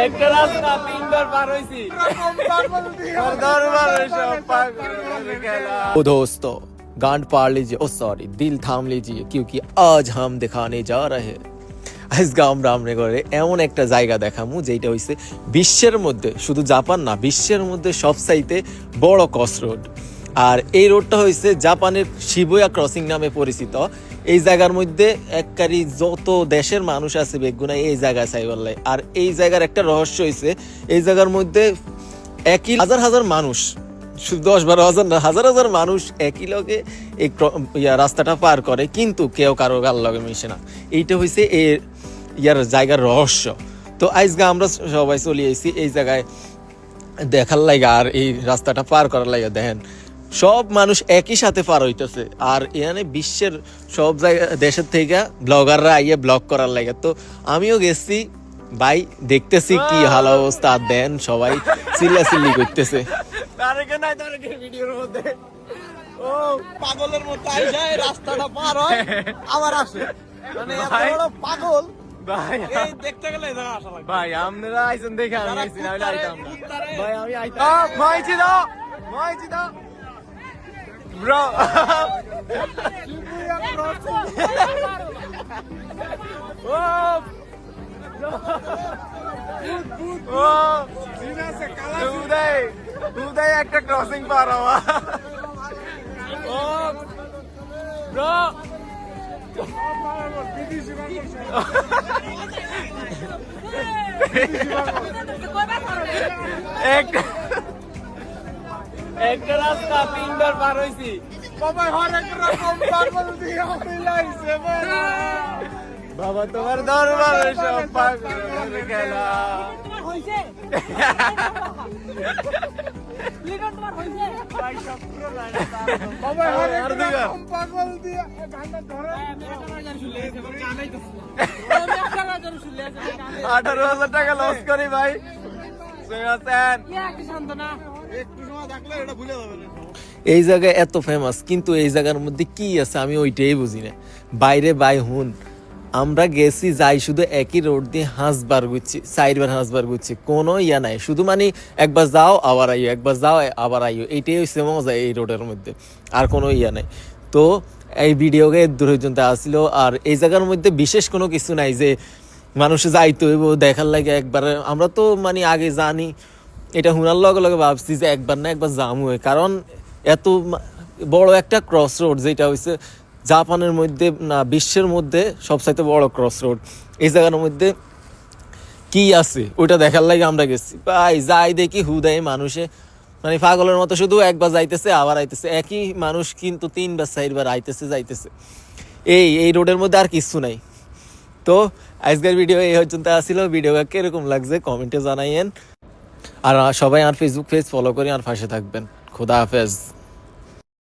একটা রাস্তা তিনবার পার হইছি। दोस्तों गांड पाड़ लीजिए, ओ सॉरी दिल थाम लीजिए क्योंकि आज हम दिखाने जा रहे हैं আজকে আমরা করে এমন একটা জায়গা দেখামু যেটা হইছে বিশ্বের মধ্যে, শুধু জাপান না বিশ্বের মধ্যে সবচাইতে বড় ক্রস রোড। আর এই রোডটা হইছে জাপানের শিবুয়া ক্রসিং নামে পরিচিত। এই জায়গার মধ্যে এককারি যত দেশের মানুষ আছে বেগুনা এই জায়গায় চাইবাল্লাই। আর এই জায়গার একটা রহস্য হইছে এই জায়গার মধ্যে একই হাজার হাজার মানুষ, শুধু 10-12 হাজার না, হাজার হাজার মানুষ একই লগে এই রাস্তাটা পার করে, কিন্তু কেউ কারো গাল লগে মিশে না। এইটা হইছে ইয়ার জায়গার রহস্য। তো আজকে আমরা সবাই চলে এসেছি এই জায়গায় দেখার লাগে আর এই রাস্তাটা পার করার লাগে। দেখেন সব মানুষ একই সাথে পার হইতেছে। আর এখানে বিশ্বের সব জায়গা দেশের থেকে ব্লগাররা আইয়ে ব্লগ করার লাগে। তো আমিও গেছি ভাই, দেখতেছি কি হাল অবস্থা। দেন সবাই চিল্লাচিল্লি করতেছে। ভিডিওর মধ্যে ও পাগলের মতো আইসায় রাস্তাটা পার হয় আবার আসে, মানে এত বড় পাগল ভাই। এই দেখতে গেলে এখানে আসা লাগে ভাই। আপনারা আইছেন দেখে আমি আইছি, না হলে আইতাম না ভাই। আমি আইতাম মাইছি দাও ব্রো। উদয় একটা ক্রসিং পার হওয়া ব্রো। একটা রাস্তা তিনবার পার হইছি। বাবা তোমার দরবারে সব পাগল খেলা। $18,000 লস করি ভাই। এই জায়গা এত ফেমাস, কিন্তু এই জায়গার মধ্যে কি আছে আমি ওইটাই বুঝি না। বাইরে বাই হুন আমরা গেছি যাই শুধু একই রোড দিয়ে হাঁসবার ঘুরছি, 4বার হাঁসবার ঘুরছি, কোনো ইয়া নাই। শুধু মানে একবার যাও আবার আইও, একবার যাও আবার আইও, এইটাই হচ্ছে মজা এই রোডের মধ্যে, আর কোনো ইয়া নাই। তো এই ভিডিওকে দূর পর্যন্ত আসছিল। আর এই জায়গার মধ্যে বিশেষ কোনো কিছু নাই যে মানুষ যাইতে হইব দেখার লাগে একবার। আমরা তো মানে আগে জানি, এটা হুনার লগে লগে ভাবছি যে একবার না একবার জামু, কারণ এত বড় একটা ক্রস রোড যেটা হচ্ছে জাপানের মধ্যে না বিশ্বের মধ্যে সবচাইতে বড় ক্রস রোড। এই জায়গার মধ্যে কি আছে ওইটা দেখার লাগে আমরা গেছি ভাই। যাই দেখি হুদাই মানুষে মানে পাগলের মতো শুধু একবার যাইতেছে আবার আইতেছে, একই মানুষ কিন্তু 3-4বার আইতেছে যাইতেছে। এই রোডের মধ্যে আর কিছু নাই। তো আজকের ভিডিও এই পর্যন্ত আসছিল। ভিডিওটা কিরকম লাগছে কমেন্টে জানাইয়েন। আর সবাই আর ফেসবুক পেজ ফলো করে আর পাশে থাকবেন। খুদা হাফেজ।